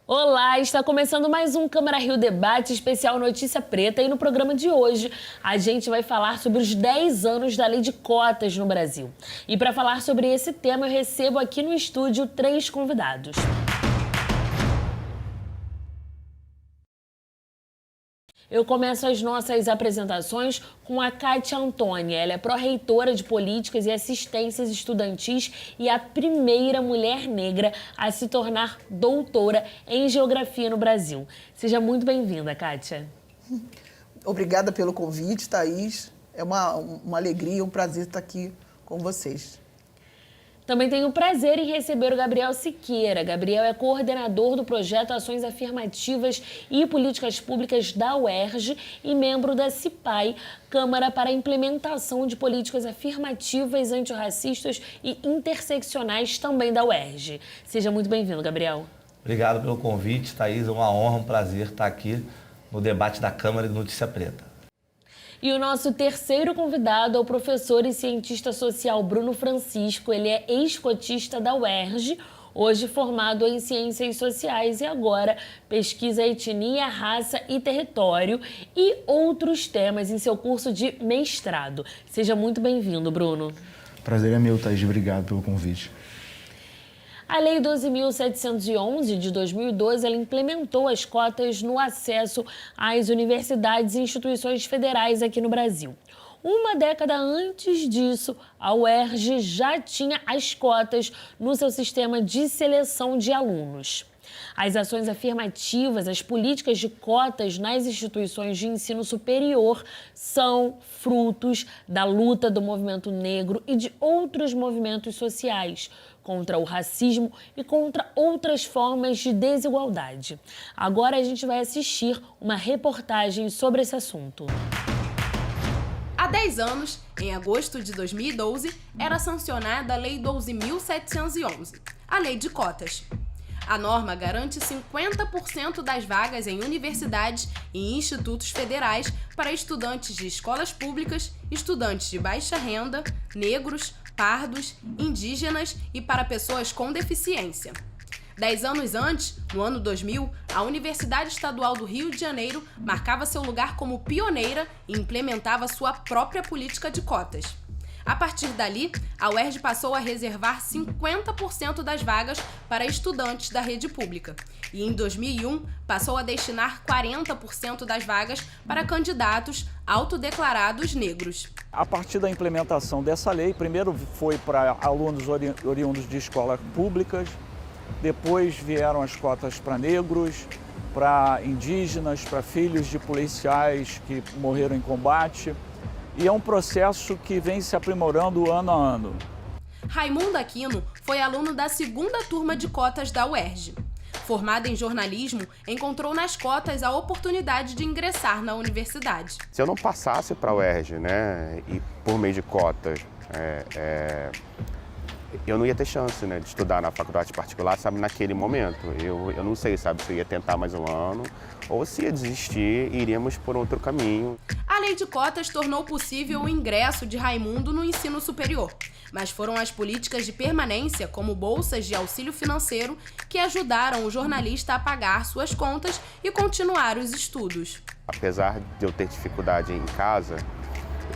Olá, está começando mais um Câmara Rio Debate especial Notícia Preta e no programa de hoje a gente vai falar sobre os 10 anos da lei de cotas no Brasil. E para falar sobre esse tema eu recebo aqui no estúdio 3 convidados. Eu começo as nossas apresentações com a Kátia Antônia. Ela é pró-reitora de Políticas e Assistências Estudantis e a primeira mulher negra a se tornar doutora em Geografia no Brasil. Seja muito bem-vinda, Kátia. Obrigada pelo convite, Thaís. É uma alegria, um prazer estar aqui com vocês. Também tenho o prazer em receber o Gabriel Siqueira. Gabriel é coordenador do projeto Ações Afirmativas e Políticas Públicas da UERJ e membro da CIPAI, Câmara para a Implementação de Políticas Afirmativas, Antirracistas e Interseccionais, também da UERJ. Seja muito bem-vindo, Gabriel. Obrigado pelo convite, Thaís. É uma honra, um prazer estar aqui no debate da Câmara de Notícia Preta. E o nosso terceiro convidado é o professor e cientista social Bruno Francisco. Ele é ex-cotista da UERJ, hoje formado em Ciências Sociais e agora pesquisa etnia, raça e território e outros temas em seu curso de mestrado. Seja muito bem-vindo, Bruno. Prazer é meu, Thaís. Obrigado pelo convite. A Lei 12.711 de 2012, ela implementou as cotas no acesso às universidades e instituições federais aqui no Brasil. Uma década antes disso, a UERJ já tinha as cotas no seu sistema de seleção de alunos. As ações afirmativas, as políticas de cotas nas instituições de ensino superior são frutos da luta do movimento negro e de outros movimentos sociais contra o racismo e contra outras formas de desigualdade. Agora a gente vai assistir uma reportagem sobre esse assunto. Há 10 anos, em agosto de 2012, era sancionada a Lei 12.711, a Lei de Cotas. A norma garante 50% das vagas em universidades e institutos federais para estudantes de escolas públicas, estudantes de baixa renda, negros, pardos, indígenas e para pessoas com deficiência. 10 anos antes, no ano 2000, a Universidade Estadual do Rio de Janeiro marcava seu lugar como pioneira e implementava sua própria política de cotas. A partir dali, a UERJ passou a reservar 50% das vagas para estudantes da rede pública e, em 2001, passou a destinar 40% das vagas para candidatos autodeclarados negros. A partir da implementação dessa lei, primeiro foi para alunos oriundos de escolas públicas, depois vieram as cotas para negros, para indígenas, para filhos de policiais que morreram em combate. E é um processo que vem se aprimorando ano a ano. Raimundo Aquino foi aluno da segunda turma de cotas da UERJ. Formado em jornalismo, encontrou nas cotas a oportunidade de ingressar na universidade. Se eu não passasse para a UERJ, né, e por meio de cotas, eu não ia ter chance, né, de estudar na faculdade particular, sabe, naquele momento. Eu não sei, sabe, se eu ia tentar mais um ano ou se ia desistir e iríamos por outro caminho. A lei de cotas tornou possível o ingresso de Raimundo no ensino superior, mas foram as políticas de permanência, como bolsas de auxílio financeiro, que ajudaram o jornalista a pagar suas contas e continuar os estudos. Apesar de eu ter dificuldade em casa,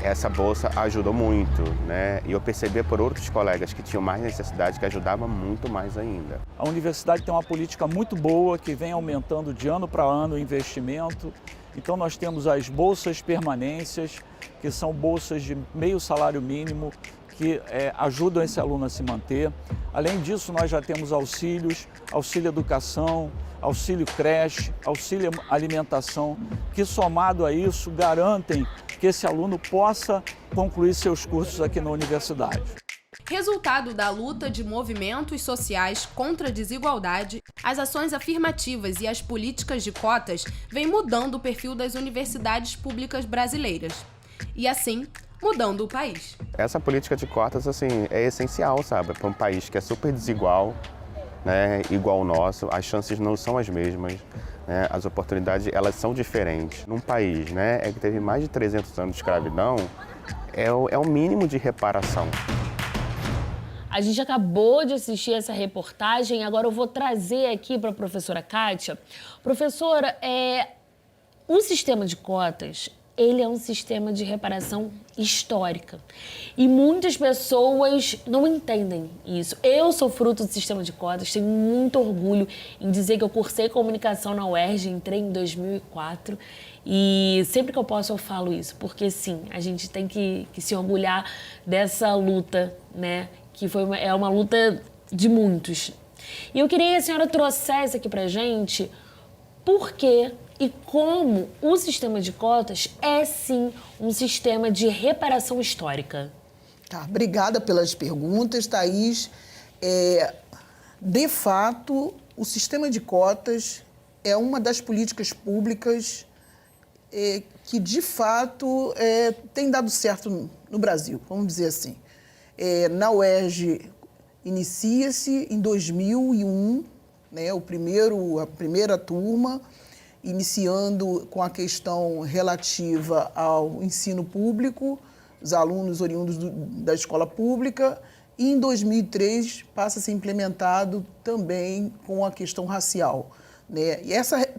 essa bolsa ajudou muito, né? E eu percebi por outros colegas que tinham mais necessidade que ajudava muito mais ainda. A universidade tem uma política muito boa que vem aumentando de ano para ano o investimento. Então nós temos as bolsas permanências, que são bolsas de meio salário mínimo, que ajudam esse aluno a se manter. Além disso, nós já temos auxílios, auxílio educação, auxílio creche, auxílio alimentação, que somado a isso garantem que esse aluno possa concluir seus cursos aqui na universidade. Resultado da luta de movimentos sociais contra a desigualdade, as ações afirmativas e as políticas de cotas vêm mudando o perfil das universidades públicas brasileiras. E assim, mudando o país. Essa política de cotas, assim, é essencial, sabe, para um país que é super desigual, né, igual ao nosso, as chances não são as mesmas, né, as oportunidades elas são diferentes. Num país, né, que teve mais de 300 anos de escravidão, é o mínimo de reparação. A gente acabou de assistir essa reportagem, agora eu vou trazer aqui para a professora Kátia. Professora, o sistema de cotas, ele é um sistema de reparação histórica. E muitas pessoas não entendem isso. Eu sou fruto do sistema de cotas, tenho muito orgulho em dizer que eu cursei comunicação na UERJ, entrei em 2004. E sempre que eu posso eu falo isso, porque sim, a gente tem que se orgulhar dessa luta, né? Que é uma luta de muitos. E eu queria que a senhora trouxesse aqui pra gente por que e como o sistema de cotas é, sim, um sistema de reparação histórica. Tá, obrigada pelas perguntas, Thaís. De fato, o sistema de cotas é uma das políticas públicas que, de fato, tem dado certo no Brasil, vamos dizer assim. Na UERJ, inicia-se em 2001, né, a primeira turma, iniciando com a questão relativa ao ensino público, os alunos oriundos da escola pública, e em 2003 passa a ser implementado também com a questão racial, né? E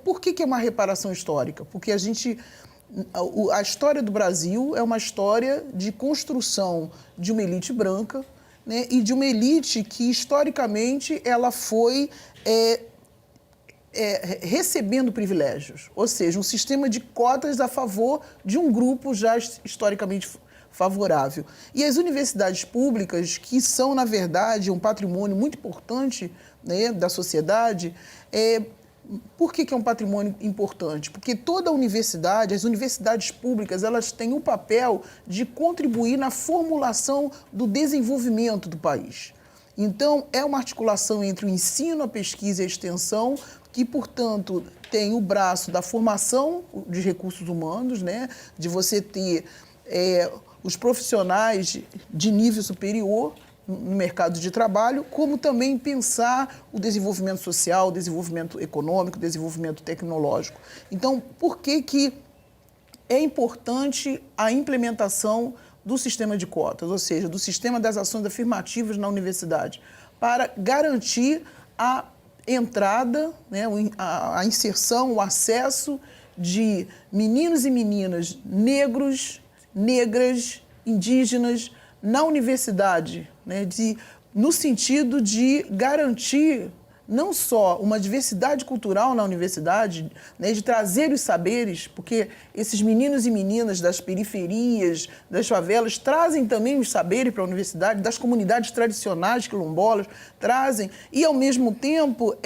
por que é uma reparação histórica? Porque a história do Brasil é uma história de construção de uma elite branca, né, e de uma elite que, historicamente, ela foi recebendo privilégios, ou seja, um sistema de cotas a favor de um grupo já historicamente favorável. E as universidades públicas, que são, na verdade, um patrimônio muito importante, né, da sociedade, por que é um patrimônio importante? Porque toda universidade, as universidades públicas, elas têm o papel de contribuir na formulação do desenvolvimento do país. Então, é uma articulação entre o ensino, a pesquisa e a extensão, que, portanto, tem o braço da formação de recursos humanos, né? De você ter os profissionais de nível superior no mercado de trabalho, como também pensar o desenvolvimento social, o desenvolvimento econômico, o desenvolvimento tecnológico. Então, por que é importante a implementação do sistema de cotas, ou seja, do sistema das ações afirmativas na universidade, para garantir a entrada, né, a inserção, o acesso de meninos e meninas negros, negras, indígenas na universidade, né, no sentido de garantir não só uma diversidade cultural na universidade, né, de trazer os saberes, porque esses meninos e meninas das periferias, das favelas, trazem também os saberes para a universidade, das comunidades tradicionais quilombolas, trazem, e ao mesmo tempo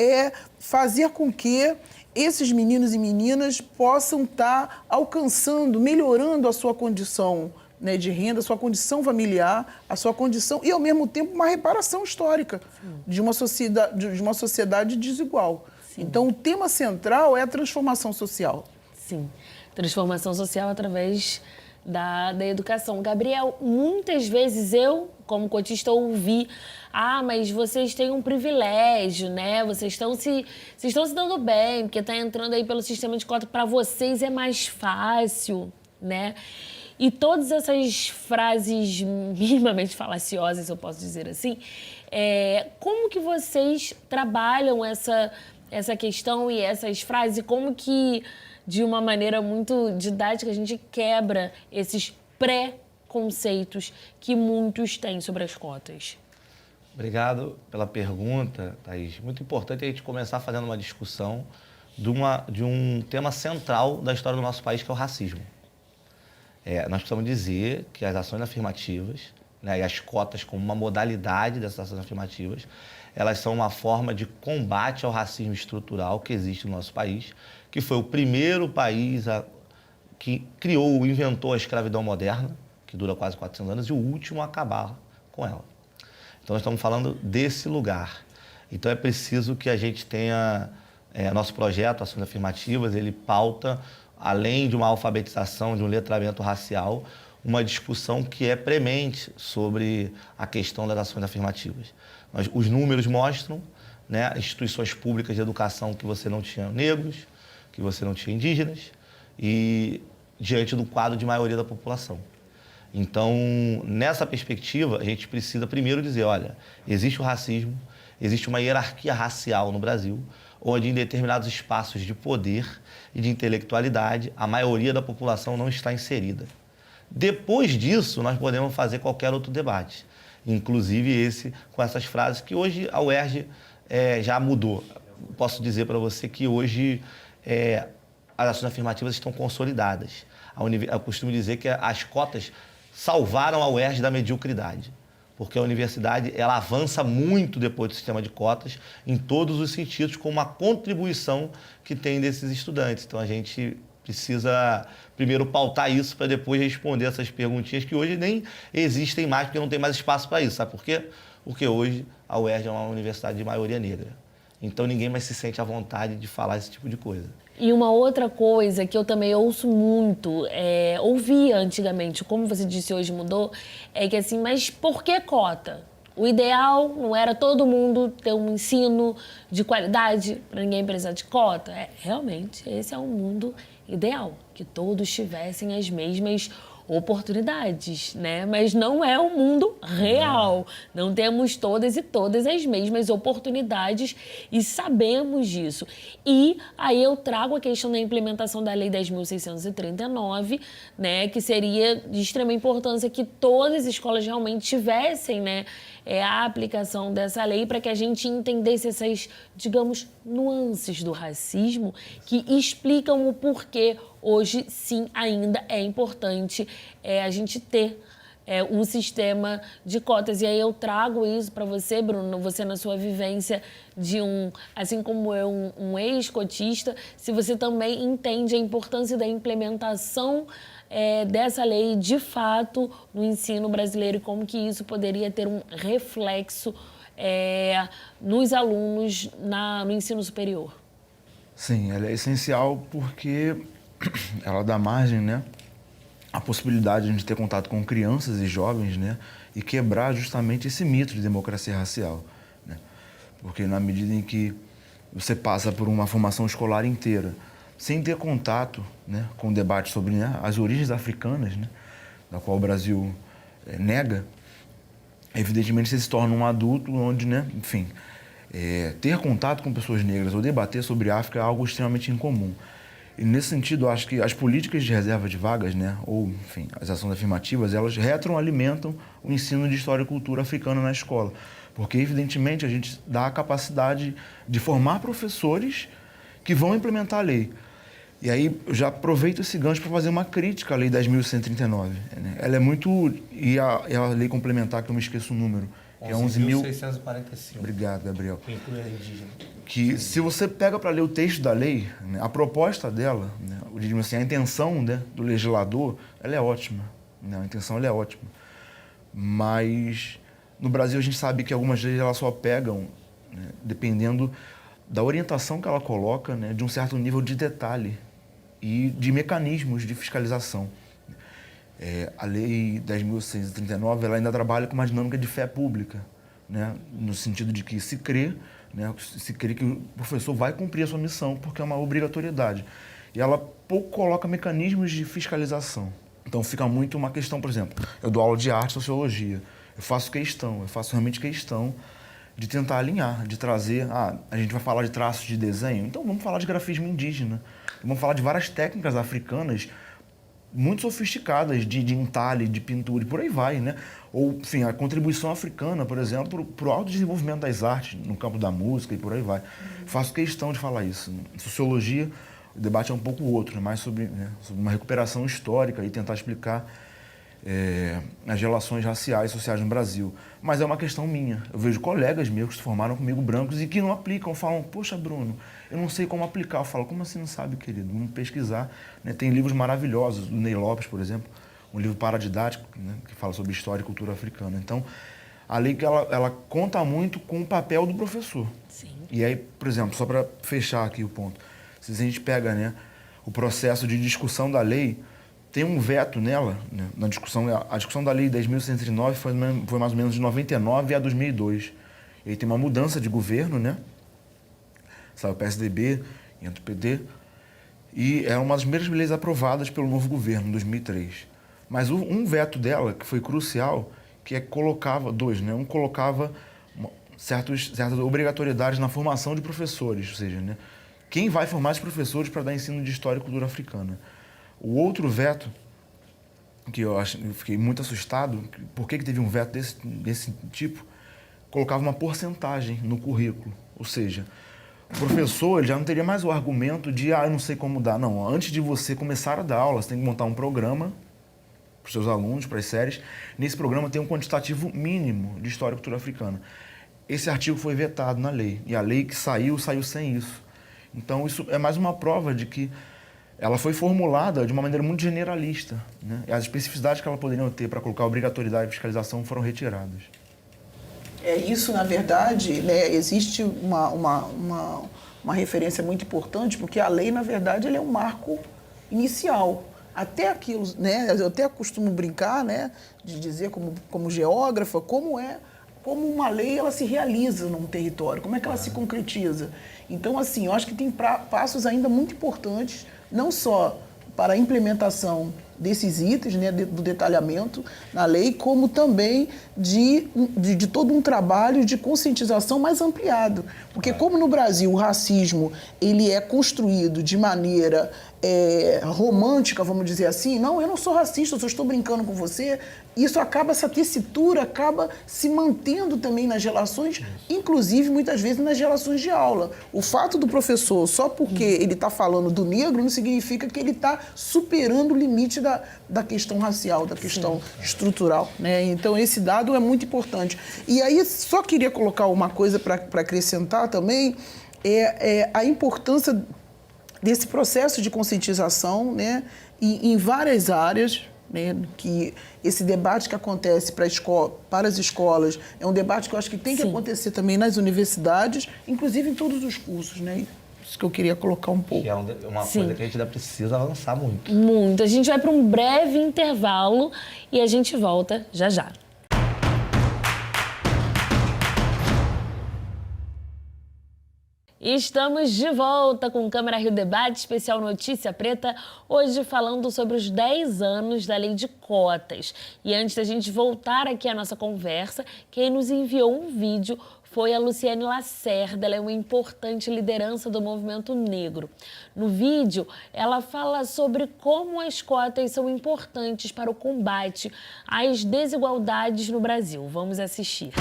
fazer com que esses meninos e meninas possam estar alcançando, melhorando a sua condição, né, de renda, a sua condição familiar, a sua condição e, ao mesmo tempo, uma reparação histórica de uma sociedade desigual. Sim. Então, o tema central é a transformação social. Sim, transformação social através da educação. Gabriel, muitas vezes eu, como cotista, ouvi: mas vocês têm um privilégio, né? Vocês estão se dando bem, porque está entrando aí pelo sistema de cota, para vocês é mais fácil, né? E todas essas frases minimamente falaciosas, eu posso dizer assim, como que vocês trabalham essa questão e essas frases? E como que, de uma maneira muito didática, a gente quebra esses pré-conceitos que muitos têm sobre as cotas? Obrigado pela pergunta, Thaís. Muito importante a gente começar fazendo uma discussão de um tema central da história do nosso país, que é o racismo. Nós precisamos dizer que as ações afirmativas, né, e as cotas como uma modalidade dessas ações afirmativas, elas são uma forma de combate ao racismo estrutural que existe no nosso país, que foi o primeiro país que inventou a escravidão moderna, que dura quase 400 anos, e o último a acabar com ela. Então, nós estamos falando desse lugar. Então, é preciso que a gente tenha... nosso projeto, Ações Afirmativas, ele pauta, além de uma alfabetização, de um letramento racial, uma discussão que é premente sobre a questão das ações afirmativas. Os números mostram, né, instituições públicas de educação que você não tinha negros, que você não tinha indígenas, e diante do quadro de maioria da população. Então, nessa perspectiva, a gente precisa primeiro dizer, olha, existe o racismo, existe uma hierarquia racial no Brasil, onde em determinados espaços de poder e de intelectualidade, a maioria da população não está inserida. Depois disso, nós podemos fazer qualquer outro debate, inclusive esse com essas frases que hoje a UERJ já mudou. Posso dizer para você que hoje as ações afirmativas estão consolidadas. Eu costumo dizer que as cotas salvaram a UERJ da mediocridade, porque a universidade ela avança muito depois do sistema de cotas em todos os sentidos, com uma contribuição que tem desses estudantes. Então a gente precisa primeiro pautar isso para depois responder essas perguntinhas que hoje nem existem mais, porque não tem mais espaço para isso. Sabe por quê? Porque hoje a UERJ é uma universidade de maioria negra. Então ninguém mais se sente à vontade de falar esse tipo de coisa. E uma outra coisa que eu também ouço muito, ouvia antigamente, como você disse hoje mudou, é que assim, mas por que cota? O ideal não era todo mundo ter um ensino de qualidade para ninguém precisar de cota? Realmente, esse é um mundo ideal, que todos tivessem as mesmas oportunidades, né? Mas não é o mundo real. Não temos todas e todas as mesmas oportunidades e sabemos disso. E aí eu trago a questão da implementação da Lei 10.639, né? Que seria de extrema importância que todas as escolas realmente tivessem, né? A aplicação dessa lei para que a gente entendesse essas, digamos, nuances do racismo que explicam o porquê hoje, sim, ainda é importante a gente ter um sistema de cotas. E aí eu trago isso para você, Bruno, você na sua vivência de assim como eu, um ex-cotista, se você também entende a importância da implementação dessa lei, de fato, no ensino brasileiro e como que isso poderia ter um reflexo nos alunos no ensino superior. Sim, ela é essencial porque ela dá margem, né, à possibilidade de a gente ter contato com crianças e jovens, né, e quebrar justamente esse mito de democracia racial, né? Porque na medida em que você passa por uma formação escolar inteira sem ter contato, né, com o debate sobre, né, as origens africanas, né, da qual o Brasil nega, evidentemente você se torna um adulto onde, né, enfim, ter contato com pessoas negras ou debater sobre África é algo extremamente incomum. E nesse sentido, eu acho que as políticas de reserva de vagas, né, ou, enfim, as ações afirmativas, elas retroalimentam o ensino de história e cultura africana na escola. Porque, evidentemente, a gente dá a capacidade de formar professores que vão implementar a lei. E aí, eu já aproveito esse gancho para fazer uma crítica à Lei 10.139. Né? Ela é muito... E a lei complementar, que eu me esqueço o número, que é 11.645. Obrigado, Gabriel. Que inclui a indígena. Que se você pega para ler o texto da lei, né, a proposta dela, né, assim, a intenção, né, do legislador, ela é ótima. Né, a intenção ela é ótima. Mas no Brasil a gente sabe que algumas leis elas só pegam, né, dependendo da orientação que ela coloca, né, de um certo nível de detalhe e de mecanismos de fiscalização. A Lei 10.639 ela ainda trabalha com uma dinâmica de fé pública, né, no sentido de que se crê que o professor vai cumprir a sua missão, porque é uma obrigatoriedade. E ela pouco coloca mecanismos de fiscalização. Então fica muito uma questão, por exemplo, eu dou aula de arte e sociologia, eu faço realmente questão de tentar alinhar, de trazer, a gente vai falar de traços de desenho, então vamos falar de grafismo indígena, vamos falar de várias técnicas africanas muito sofisticadas de entalhe, de pintura e por aí vai, né? Ou, enfim, a contribuição africana, por exemplo, para o autodesenvolvimento das artes no campo da música e por aí vai. Faço questão de falar isso. Em sociologia, o debate é um pouco outro, mais sobre uma recuperação histórica e tentar explicar as relações raciais e sociais no Brasil. Mas é uma questão minha. Eu vejo colegas meus que se formaram comigo brancos e que não aplicam, falam, poxa, Bruno, eu não sei como aplicar. Eu falo, como assim não sabe, querido? Vamos pesquisar. Né? Tem livros maravilhosos, do Ney Lopes, por exemplo, um livro paradidático, né, que fala sobre história e cultura africana. Então, a lei que ela conta muito com o papel do professor. Sim. E aí, por exemplo, só para fechar aqui o ponto, se a gente pega, né, o processo de discussão da lei, tem um veto nela, né, na discussão. A discussão da Lei 10.139 foi mais ou menos de 99 a 2002. E aí tem uma mudança de governo, né? Saiu o PSDB, entra o PD. E é uma das primeiras leis aprovadas pelo novo governo, em 2003. Mas um veto dela, que foi crucial, que colocava, né? Um colocava certas obrigatoriedades na formação de professores, ou seja, né? Quem vai formar esses professores para dar ensino de história e cultura africana. O outro veto, que eu fiquei muito assustado, por que teve um veto desse tipo, colocava uma porcentagem no currículo, ou seja, o professor ele já não teria mais o argumento de, eu não sei como dar. Não, antes de você começar a dar aula, você tem que montar um programa para os seus alunos, para as séries. Nesse programa tem um quantitativo mínimo de história e cultura africana. Esse artigo foi vetado na lei, e a lei que saiu sem isso. Então, isso é mais uma prova de que ela foi formulada de uma maneira muito generalista, né? E as especificidades que ela poderia ter para colocar obrigatoriedade e fiscalização foram retiradas. Isso, na verdade, né, existe uma referência muito importante, porque a lei, na verdade, ele é um marco inicial. Até aquilo, né, eu até costumo brincar, né, de dizer como geógrafa, como uma lei ela se realiza num território, como é que ela se concretiza. Então, assim, eu acho que tem passos ainda muito importantes, não só para a implementação desses itens, né, do detalhamento na lei, como também de todo um trabalho de conscientização mais ampliado. Porque como no Brasil o racismo ele é construído de maneira romântica, vamos dizer assim, não, eu não sou racista, eu só estou brincando com você, essa tessitura acaba se mantendo também nas relações, inclusive muitas vezes nas relações de aula. O fato do professor, só porque ele está falando do negro, não significa que ele está superando o limite da questão racial, da questão estrutural, né? Então esse dado é muito importante. E aí só queria colocar uma coisa para acrescentar também, a importância desse processo de conscientização, né, em várias áreas, né, que esse debate que acontece para as escolas é um debate que eu acho que tem que acontecer também nas universidades, inclusive em todos os cursos, né? Isso que eu queria colocar um pouco. Que é uma coisa que a gente ainda precisa avançar muito. Muito. A gente vai para um breve intervalo e a gente volta já já. E estamos de volta com o Câmara Rio Debate, especial Notícia Preta, hoje falando sobre os 10 anos da Lei de Cotas. E antes da gente voltar aqui à nossa conversa, quem nos enviou um vídeo foi a Luciane Lacerda, ela é uma importante liderança do movimento negro. No vídeo, ela fala sobre como as cotas são importantes para o combate às desigualdades no Brasil. Vamos assistir.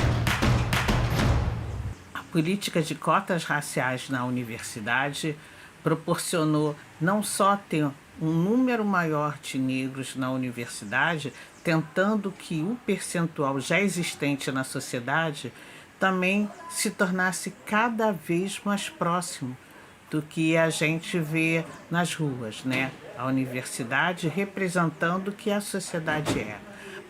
A política de cotas raciais na universidade proporcionou não só ter um número maior de negros na universidade, tentando que o percentual já existente na sociedade também se tornasse cada vez mais próximo do que a gente vê nas ruas, né? A universidade representando o que a sociedade é.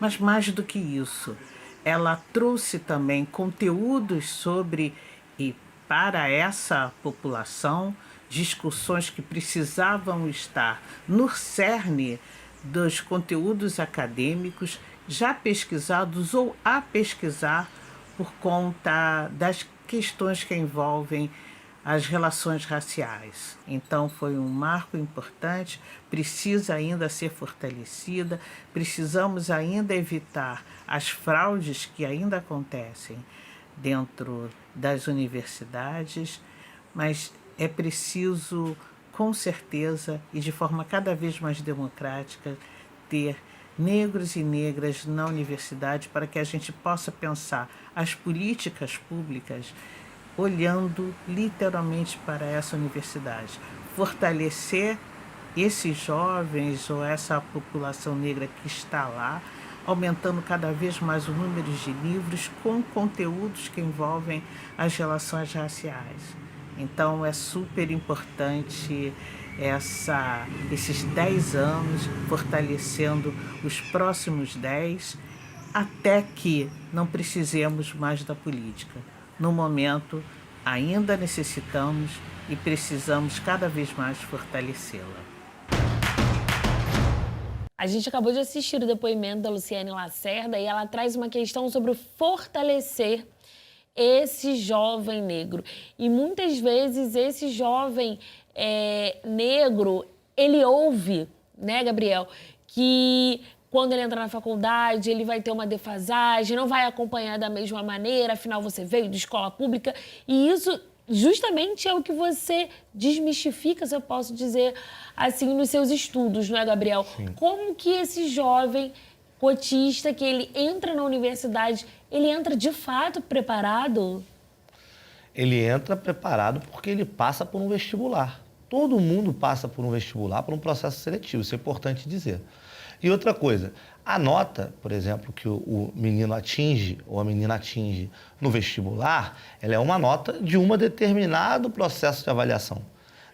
Mas mais do que isso, ela trouxe também conteúdos sobre e para essa população, discussões que precisavam estar no cerne dos conteúdos acadêmicos já pesquisados ou a pesquisar por conta das questões que envolvem as relações raciais. Então foi um marco importante, precisa ainda ser fortalecida, precisamos ainda evitar as fraudes que ainda acontecem dentro das universidades, mas é preciso, com certeza, e de forma cada vez mais democrática, ter negros e negras na universidade para que a gente possa pensar as políticas públicas olhando literalmente para essa universidade. Fortalecer esses jovens ou essa população negra que está lá, aumentando cada vez mais o número de livros com conteúdos que envolvem as relações raciais. Então é super importante esses 10 anos, fortalecendo os próximos 10, até que não precisemos mais da política. No momento, ainda necessitamos e precisamos cada vez mais fortalecê-la. A gente acabou de assistir o depoimento da Luciane Lacerda e ela traz uma questão sobre fortalecer esse jovem negro. E muitas vezes esse jovem negro, ele ouve, né, Gabriel, que quando ele entra na faculdade, ele vai ter uma defasagem, não vai acompanhar da mesma maneira, afinal você veio de escola pública. E isso justamente é o que você desmistifica, se eu posso dizer assim, nos seus estudos, não é, Gabriel? Sim. Como que esse jovem cotista, que ele entra na universidade, ele entra de fato preparado? Ele entra preparado porque ele passa por um vestibular. Todo mundo passa por um vestibular, por um processo seletivo, isso é importante dizer. E outra coisa, a nota, por exemplo, que o menino atinge ou a menina atinge no vestibular, ela é uma nota de um determinado processo de avaliação.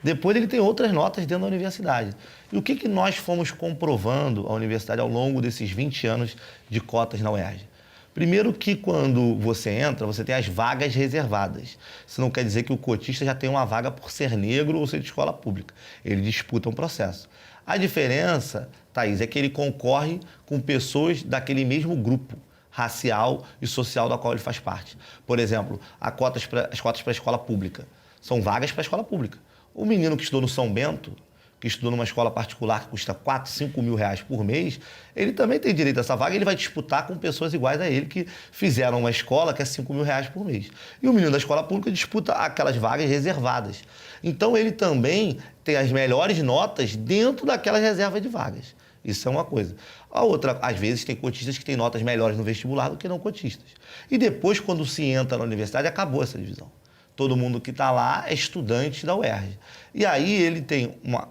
Depois ele tem outras notas dentro da universidade. E o que nós fomos comprovando à universidade ao longo desses 20 anos de cotas na UERJ? Primeiro que quando você entra, você tem as vagas reservadas. Isso não quer dizer que o cotista já tem uma vaga por ser negro ou ser de escola pública. Ele disputa um processo. A diferença, Thaís, é que ele concorre com pessoas daquele mesmo grupo racial e social da qual ele faz parte. Por exemplo, as cotas para a escola pública. São vagas para a escola pública. O menino que estudou no São Bento, que estudou numa escola particular que custa 4, 5 mil reais por mês, ele também tem direito a essa vaga, ele vai disputar com pessoas iguais a ele que fizeram uma escola que é 5 mil reais por mês. E o menino da escola pública disputa aquelas vagas reservadas. Então ele também tem as melhores notas dentro daquelas reservas de vagas. Isso é uma coisa. A outra, às vezes, tem cotistas que têm notas melhores no vestibular do que não cotistas. E depois, quando se entra na universidade, acabou essa divisão. Todo mundo que está lá é estudante da UERJ. E aí ele tem uma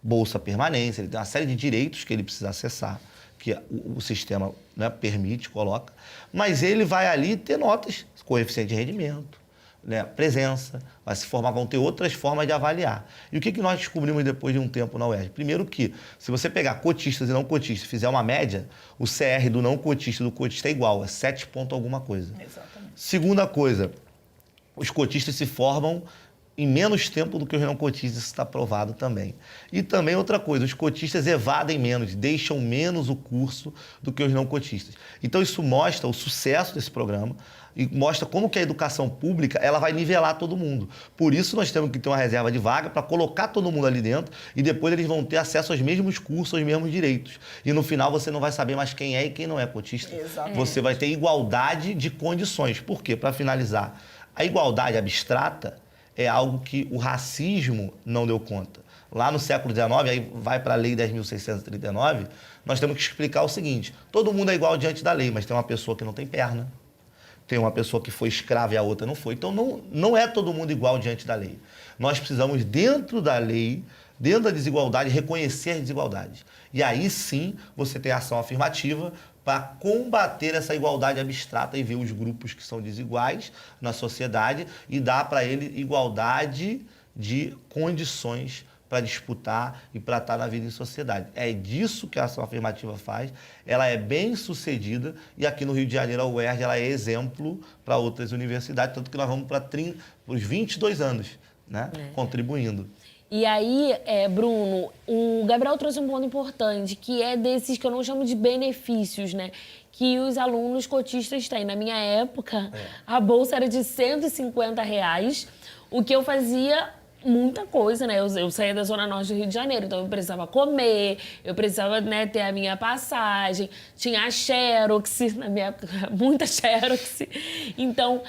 bolsa permanência, ele tem uma série de direitos que ele precisa acessar, que o sistema, né, permite, coloca, mas ele vai ali ter notas, coeficiente de rendimento, né, presença, vai se formar, vão ter outras formas de avaliar. E o que nós descobrimos depois de um tempo na UERJ? Primeiro que, se você pegar cotistas e não cotistas e fizer uma média, o CR do não cotista e do cotista é igual, é 7 ponto alguma coisa. Exatamente. Segunda coisa, os cotistas se formam em menos tempo do que os não cotistas, isso está provado também. E também outra coisa, os cotistas evadem menos, deixam menos o curso do que os não cotistas. Então isso mostra o sucesso desse programa e mostra como que a educação pública ela vai nivelar todo mundo. Por isso nós temos que ter uma reserva de vaga para colocar todo mundo ali dentro e depois eles vão ter acesso aos mesmos cursos, aos mesmos direitos. E no final você não vai saber mais quem é e quem não é cotista. Exatamente. Você vai ter igualdade de condições. Por quê? Para finalizar, a igualdade abstrata é algo que o racismo não deu conta. Lá no século XIX, aí vai para a Lei 10.639, nós temos que explicar o seguinte, todo mundo é igual diante da lei, mas tem uma pessoa que não tem perna, tem uma pessoa que foi escrava e a outra não foi. Então, não é todo mundo igual diante da lei. Nós precisamos, dentro da lei, dentro da desigualdade, reconhecer as desigualdades. E aí, sim, você tem ação afirmativa para combater essa igualdade abstrata e ver os grupos que são desiguais na sociedade e dar para ele igualdade de condições para disputar e para estar na vida em sociedade. É disso que a ação afirmativa faz, ela é bem sucedida e aqui no Rio de Janeiro a UERJ ela é exemplo para outras universidades, tanto que nós vamos para os 22 anos, né, contribuindo. E aí, Bruno, o Gabriel trouxe um ponto importante, que é desses que eu não chamo de benefícios, né? Que os alunos cotistas têm. Na minha época, a bolsa era de R$150, o que eu fazia muita coisa, né? Eu saía da Zona Norte do Rio de Janeiro, então eu precisava comer, eu precisava, né, ter a minha passagem, tinha a Xerox, na minha época, muita Xerox. Então,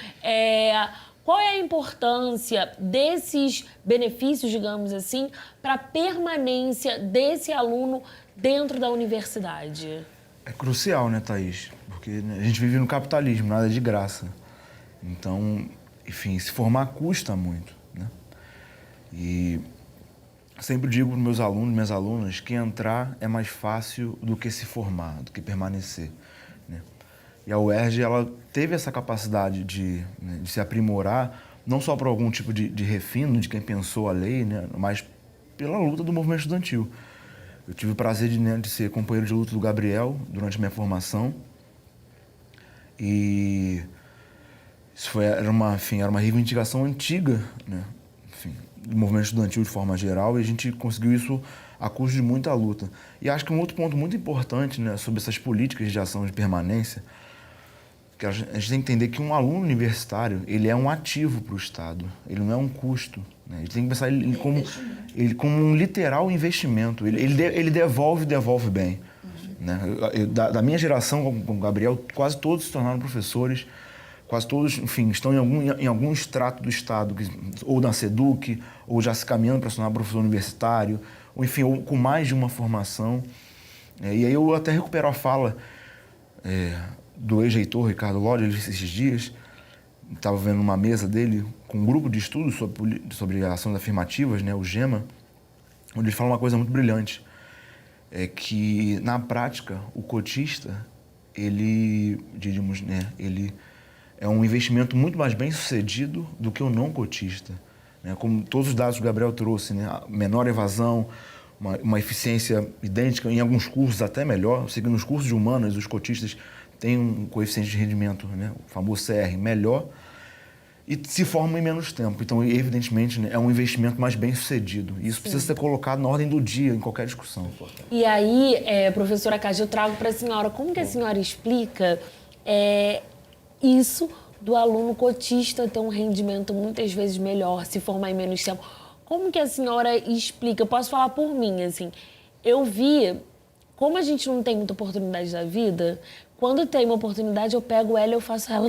qual é a importância desses benefícios, digamos assim, para a permanência desse aluno dentro da universidade? É crucial, né, Thaís? Porque a gente vive no capitalismo, nada é de graça. Então, enfim, se formar custa muito, né? E sempre digo para meus alunos, minhas alunas, que entrar é mais fácil do que se formar, do que permanecer, né? E a UERJ, ela teve essa capacidade de se aprimorar, não só por algum tipo de refino de quem pensou a lei, né, mas pela luta do movimento estudantil. Eu tive o prazer de ser companheiro de luta do Gabriel durante a minha formação. E isso era uma reivindicação antiga, né, enfim, do movimento estudantil de forma geral, e a gente conseguiu isso a custo de muita luta. E acho que um outro ponto muito importante, né, sobre essas políticas de ação de permanência, que a gente tem que entender que um aluno universitário, ele é um ativo para o Estado, ele não é um custo, né? A gente tem que pensar ele como um literal investimento, ele devolve bem. né? Da minha geração, com o Gabriel, quase todos se tornaram professores, quase todos, enfim, estão em algum extrato do Estado, ou na SEDUC, ou já se caminhando para se tornar professor universitário, ou enfim, ou com mais de uma formação. E aí eu até recupero a fala do ex-reitor Ricardo Lodge esses dias. Estava vendo uma mesa dele com um grupo de estudos sobre ações afirmativas, né, o GEMA, onde ele fala uma coisa muito brilhante, que na prática o cotista, ele, diríamos, né, ele é um investimento muito mais bem sucedido do que o não cotista, né? Como todos os dados que o Gabriel trouxe, né? Menor evasão, uma eficiência idêntica, em alguns cursos até melhor. Eu sei que nos cursos de humanas os cotistas têm um coeficiente de rendimento, né? O famoso CR, melhor, e se formam em menos tempo. Então, evidentemente, né, é um investimento mais bem sucedido. E isso precisa ser colocado na ordem do dia, em qualquer discussão. E aí, professora Cátia, eu trago para a senhora, como que a senhora explica isso do aluno cotista ter um rendimento muitas vezes melhor, se formar em menos tempo? Como que a senhora explica? Eu posso falar por mim, assim, eu vi, como a gente não tem muita oportunidade na vida, quando tem uma oportunidade, eu pego ela e eu faço ela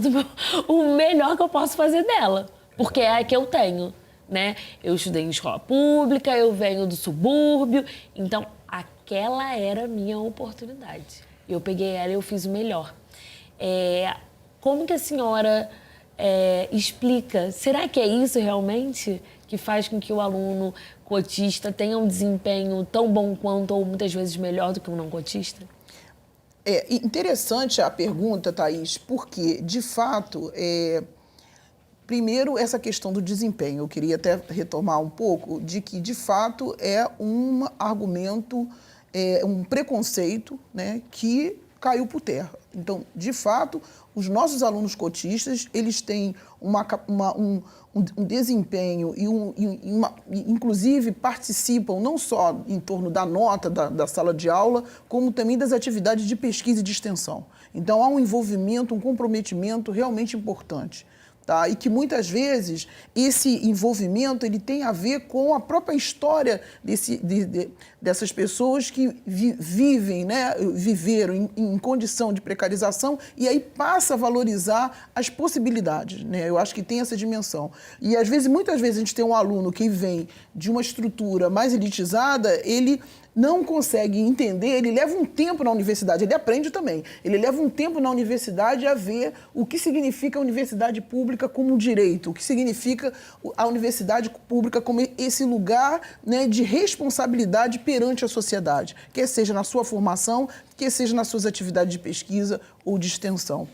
o melhor que eu posso fazer dela, porque é a que eu tenho, né? Eu estudei em escola pública, eu venho do subúrbio, então aquela era a minha oportunidade. Eu peguei ela e eu fiz o melhor. Como que a senhora explica? Será que é isso realmente que faz com que o aluno cotista tenha um desempenho tão bom quanto ou muitas vezes melhor do que um não cotista? É interessante a pergunta, Thaís, porque, de fato, primeiro, essa questão do desempenho. Eu queria até retomar um pouco de que, de fato, é um argumento, um preconceito, né, que caiu por terra. Então, de fato, os nossos alunos cotistas, eles têm um desempenho e inclusive participam não só em torno da nota da sala de aula, como também das atividades de pesquisa e de extensão. Então, há um envolvimento, um comprometimento realmente importante. Tá? E que muitas vezes esse envolvimento ele tem a ver com a própria história dessas pessoas que vivem, né, viveram em condição de precarização e aí passa a valorizar as possibilidades, né? Eu acho que tem essa dimensão. E muitas vezes a gente tem um aluno que vem de uma estrutura mais elitizada, ele não consegue entender, ele leva um tempo na universidade, ele aprende também, ele leva um tempo na universidade a ver o que significa a universidade pública como um direito, o que significa a universidade pública como esse lugar, né, de responsabilidade perante a sociedade, quer seja na sua formação, quer seja nas suas atividades de pesquisa ou de extensão.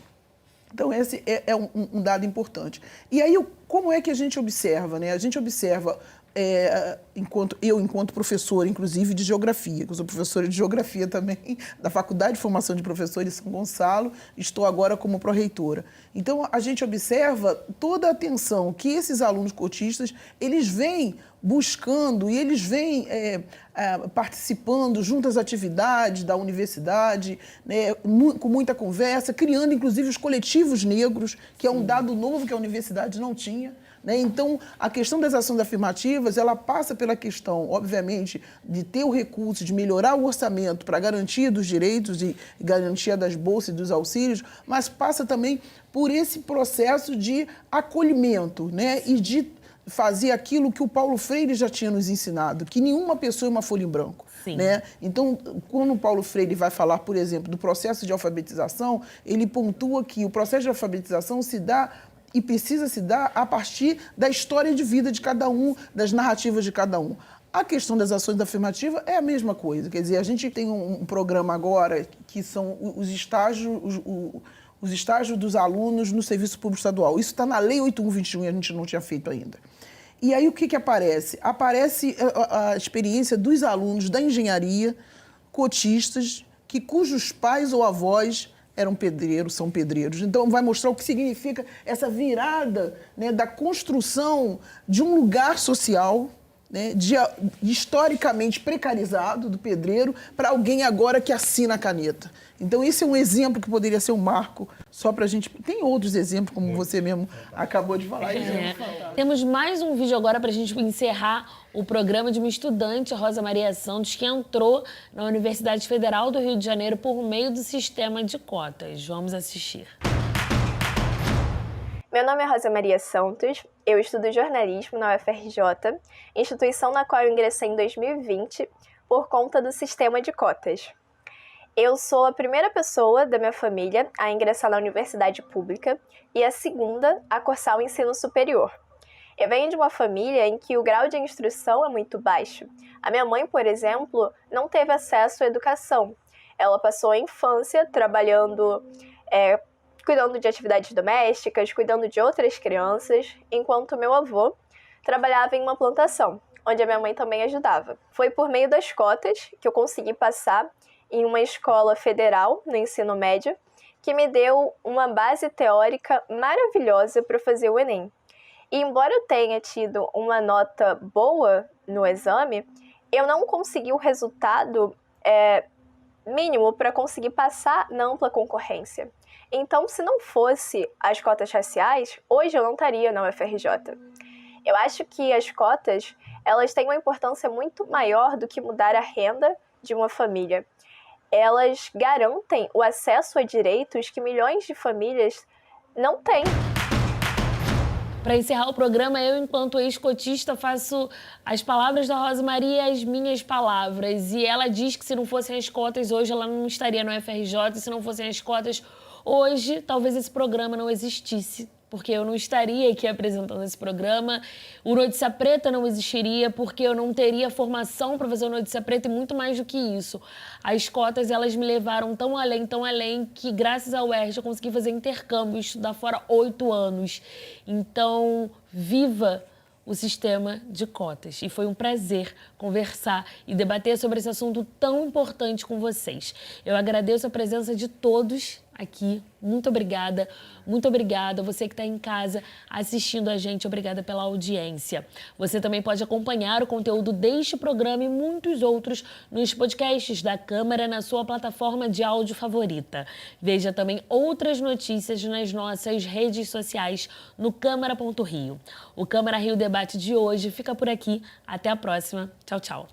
Então, esse é um dado importante. E aí, como é que a gente observa, né? A gente observa enquanto professora, inclusive, de geografia, que eu sou professora de geografia também, da Faculdade de Formação de Professores de São Gonçalo, estou agora como pró-reitora. Então, a gente observa toda a atenção que esses alunos cotistas, eles vêm buscando e eles vêm participando junto às atividades da universidade, né, com muita conversa, criando, inclusive, os coletivos negros, que é um dado novo que a universidade não tinha. Então, a questão das ações afirmativas, ela passa pela questão, obviamente, de ter o recurso, de melhorar o orçamento para garantia dos direitos e garantia das bolsas e dos auxílios, mas passa também por esse processo de acolhimento, né? E de fazer aquilo que o Paulo Freire já tinha nos ensinado, que nenhuma pessoa é uma folha em branco. Né? Então, quando o Paulo Freire vai falar, por exemplo, do processo de alfabetização, ele pontua que o processo de alfabetização se dá e precisa se dar a partir da história de vida de cada um, das narrativas de cada um. A questão das ações afirmativas é a mesma coisa. Quer dizer, a gente tem um programa agora que são os estágios dos alunos no Serviço Público Estadual. Isso está na Lei 8121 e a gente não tinha feito ainda. E aí o que aparece? Aparece a experiência dos alunos da engenharia, cotistas, cujos pais ou avós eram pedreiros, são pedreiros. Então, vai mostrar o que significa essa virada, né, da construção de um lugar social, né, historicamente precarizado do pedreiro para alguém agora que assina a caneta. Então, esse é um exemplo que poderia ser um marco só para a gente... Tem outros exemplos, como você mesmo acabou de falar. Temos mais um vídeo agora para a gente encerrar o programa de uma estudante, a Rosa Maria Santos, que entrou na Universidade Federal do Rio de Janeiro por meio do sistema de cotas. Vamos assistir. Meu nome é Rosa Maria Santos, eu estudo jornalismo na UFRJ, instituição na qual eu ingressei em 2020 por conta do sistema de cotas. Eu sou a primeira pessoa da minha família a ingressar na universidade pública e a segunda a cursar o ensino superior. Eu venho de uma família em que o grau de instrução é muito baixo. A minha mãe, por exemplo, não teve acesso à educação. Ela passou a infância trabalhando, cuidando de atividades domésticas, cuidando de outras crianças, enquanto meu avô trabalhava em uma plantação, onde a minha mãe também ajudava. Foi por meio das cotas que eu consegui passar em uma escola federal no ensino médio, que me deu uma base teórica maravilhosa para fazer o Enem. E embora eu tenha tido uma nota boa no exame, eu não consegui o resultado mínimo para conseguir passar na ampla concorrência. Então, se não fosse as cotas raciais, hoje eu não estaria na UFRJ. Eu acho que as cotas, elas têm uma importância muito maior do que mudar a renda de uma família. Elas garantem o acesso a direitos que milhões de famílias não têm. Para encerrar o programa, eu, enquanto ex-cotista, faço as palavras da Rosa Maria as minhas palavras. E ela diz que se não fossem as cotas, hoje ela não estaria no UFRJ. E se não fossem as cotas, hoje talvez esse programa não existisse, porque eu não estaria aqui apresentando esse programa. O Notícia Preta não existiria, porque eu não teria formação para fazer o Notícia Preta, e muito mais do que isso. As cotas, elas me levaram tão além, que graças ao UERJ eu consegui fazer intercâmbio, estudar fora 8 anos. Então, viva o sistema de cotas. E foi um prazer conversar e debater sobre esse assunto tão importante com vocês. Eu agradeço a presença de todos aqui. Muito obrigada. Muito obrigada. Você que está em casa assistindo a gente, obrigada pela audiência. Você também pode acompanhar o conteúdo deste programa e muitos outros nos podcasts da Câmara na sua plataforma de áudio favorita. Veja também outras notícias nas nossas redes sociais no Câmara.rio. O Câmara Rio Debate de hoje fica por aqui. Até a próxima. Tchau, tchau.